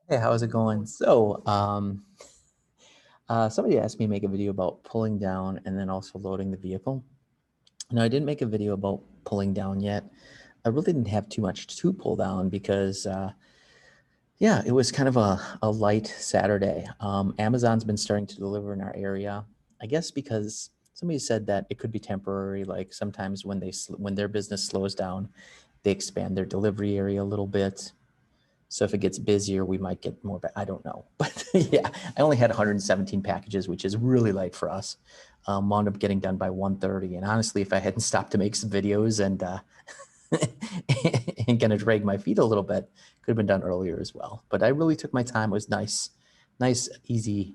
Hey, how's it going? Somebody asked me to make a video about pulling down and then also loading the vehicle. Now, I didn't make a video about pulling down yet. I really didn't have too much to pull down because, yeah, it was kind of a light Saturday. Amazon's been starting to deliver in our area, I guess because somebody said that it could be temporary. Like sometimes when their business slows down, they expand their delivery area a little bit. So if it gets busier, we might get more, but I don't know. But yeah, I only had 117 packages, which is really light for us. Wound up getting done by 1:30. And honestly, if I hadn't stopped to make some videos and kind of drag my feet a little bit, could have been done earlier as well. But I really took my time. It was nice, easy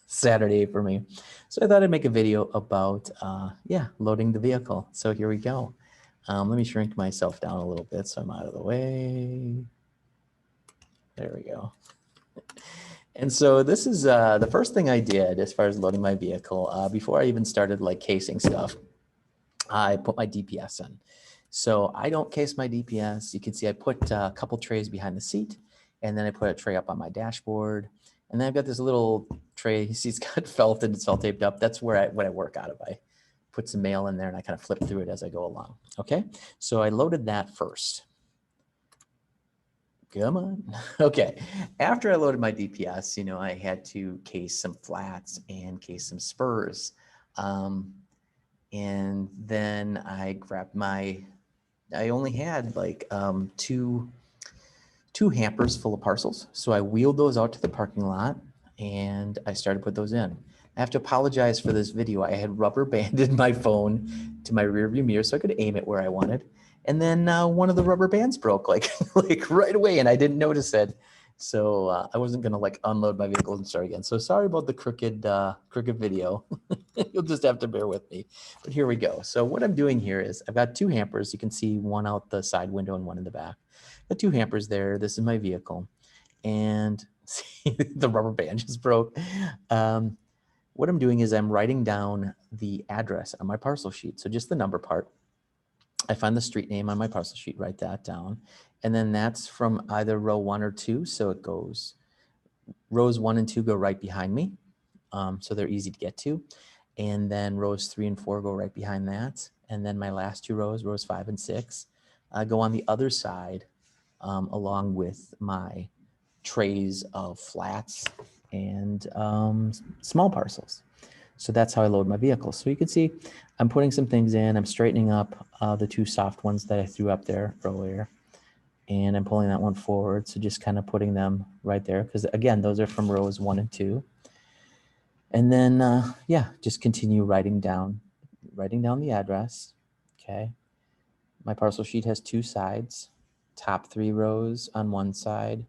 Saturday for me. So I thought I'd make a video about, yeah, loading the vehicle. So here we go. Let me shrink myself down a little bit so I'm out of the way. There we go. And so this is the first thing I did as far as loading my vehicle. Before I even started like casing stuff, I put my DPS in. So I don't case my DPS. You can see I put a couple trays behind the seat, and then I put a tray up on my dashboard. And then I've got this little tray. You see it's got felt and it's all taped up. That's where what I work out of. I put some mail in there and I kind of flip through it as I go along. Okay, so I loaded that first. Come on. Okay. After I loaded my DPS, I had to case some flats and case some spurs. And then I grabbed I only had like two hampers full of parcels. So I wheeled those out to the parking lot and I started to put those in. I have to apologize for this video. I had rubber banded my phone to my rear view mirror so I could aim it where I wanted. And then one of the rubber bands broke like right away and I didn't notice it. So I wasn't gonna like unload my vehicle and start again. So sorry about the crooked video. You'll just have to bear with me. But here we go. So what I'm doing here is I've got two hampers. You can see one out the side window and one in the back. Got two hampers there. This is my vehicle. And see, the rubber band just broke. What I'm doing is I'm writing down the address on my parcel sheet. So just the number part. I find the street name on my parcel sheet, write that down. And then that's from either row 1 or 2. So it goes, rows 1 and 2 go right behind me. So they're easy to get to. And then rows 3 and 4 go right behind that. And then my last two rows 5 and 6, go on the other side, along with my trays of flats and small parcels. So that's how I load my vehicle. So you can see I'm putting some things in. I'm straightening up the two soft ones that I threw up there earlier. And I'm pulling that one forward. So just kind of putting them right there. Because again, those are from rows 1 and 2. And then, yeah, just continue writing down the address. Okay. My parcel sheet has two sides, top 3 rows on one side,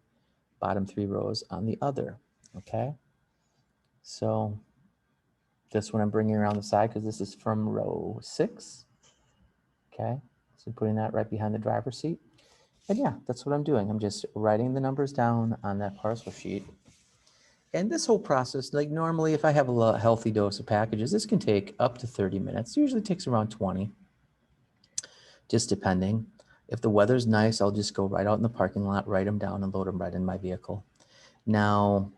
bottom 3 rows on the other. Okay. So this one I'm bringing around the side because this is from row 6. Okay. So putting that right behind the driver's seat. And yeah, that's what I'm doing. I'm just writing the numbers down on that parcel sheet. And this whole process, like normally if I have a healthy dose of packages, this can take up to 30 minutes. It usually takes around 20, just depending. If the weather's nice, I'll just go right out in the parking lot, write them down and load them right in my vehicle. Now,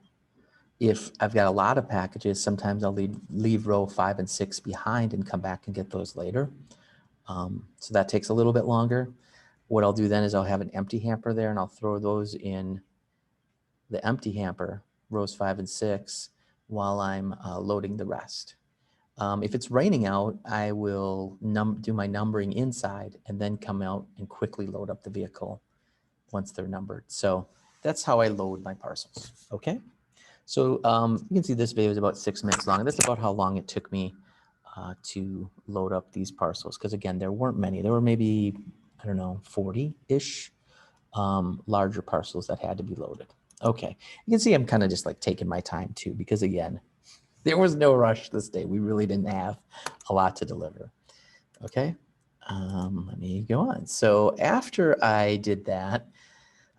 if I've got a lot of packages, sometimes I'll leave row 5 and 6 behind and come back and get those later. So that takes a little bit longer. What I'll do then is I'll have an empty hamper there and I'll throw those in the empty hamper, rows 5 and 6, while I'm loading the rest. If it's raining out, I will do my numbering inside and then come out and quickly load up the vehicle once they're numbered. So that's how I load my parcels. Okay. So you can see this video is about 6 minutes long. That's about how long it took me to load up these parcels. Because again, there weren't many. There were maybe, I don't know, 40-ish larger parcels that had to be loaded. Okay, you can see I'm kind of just like taking my time too, because again, there was no rush this day. We really didn't have a lot to deliver. Okay, let me go on. So after I did that,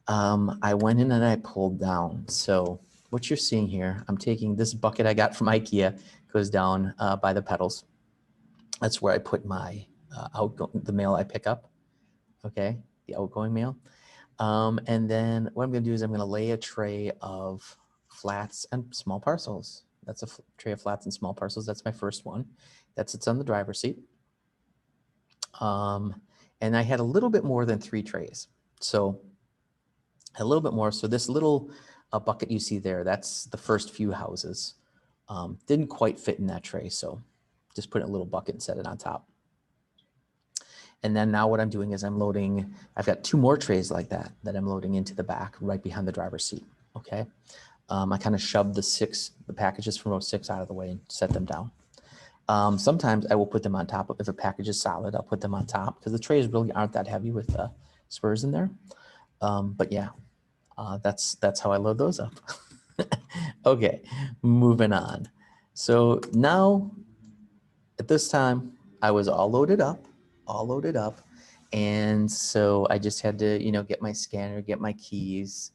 I went in and I pulled down. So what you're seeing here, I'm taking this bucket I got from IKEA, goes down by the pedals. That's where I put my the mail I pick up. Okay, the outgoing mail. And then what I'm going to do is I'm going to lay a tray of flats and small parcels. That's a tray of flats and small parcels. That's my first one. That sits on the driver's seat. And I had a little bit more than 3 trays. So a little bit more. So this little bucket you see there, that's the first few houses. Didn't quite fit in that tray. So just put in a little bucket and set it on top. And then now what I'm doing is I'm loading, I've got 2 more trays like that I'm loading into the back right behind the driver's seat. Okay. I kind of shoved the packages from row 6 out of the way and set them down. Sometimes I will put them on top of, if a package is solid, I'll put them on top because the trays really aren't that heavy with spurs in there. But yeah, that's how I load those up. Okay, moving on. So now at this time I was all loaded up. And so I just had to, get my scanner, get my keys,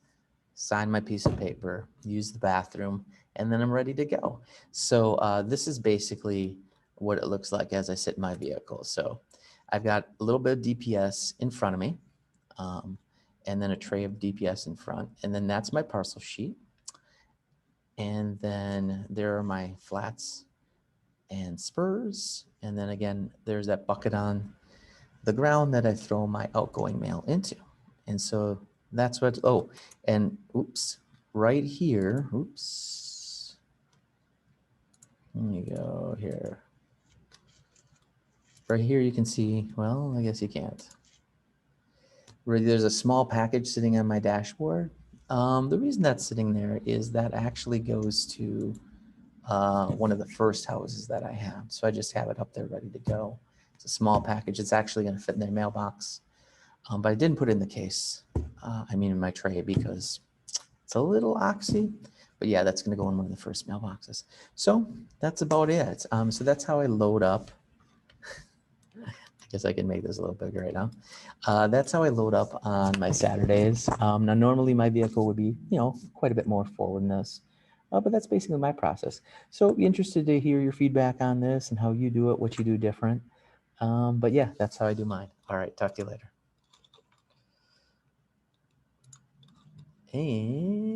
sign my piece of paper, use the bathroom, and then I'm ready to go. So this is basically what it looks like as I sit in my vehicle. So I've got a little bit of DPS in front of me, and then a tray of DPS in front, and then that's my parcel sheet. And then there are my flats and spurs. And then again, there's that bucket on the ground that I throw my outgoing mail into. And so that's what, oh, and oops, right here, oops. Let me go here. Right here you can see, well, I guess you can't. There's a small package sitting on my dashboard. The reason that's sitting there is that actually goes to one of the first houses that I have. So I just have it up there ready to go. It's a small package. It's actually going to fit in their mailbox. But I didn't put it in the case. In my tray because it's a little oxy. But yeah, that's going to go in one of the first mailboxes. So that's about it. So that's how I load up. I guess I can make this a little bigger right now. That's how I load up on my Saturdays. Now, normally my vehicle would be, quite a bit more full than this. But that's basically my process. So be interested to hear your feedback on this and how you do it, what you do different. But yeah, that's how I do mine. All right, talk to you later. And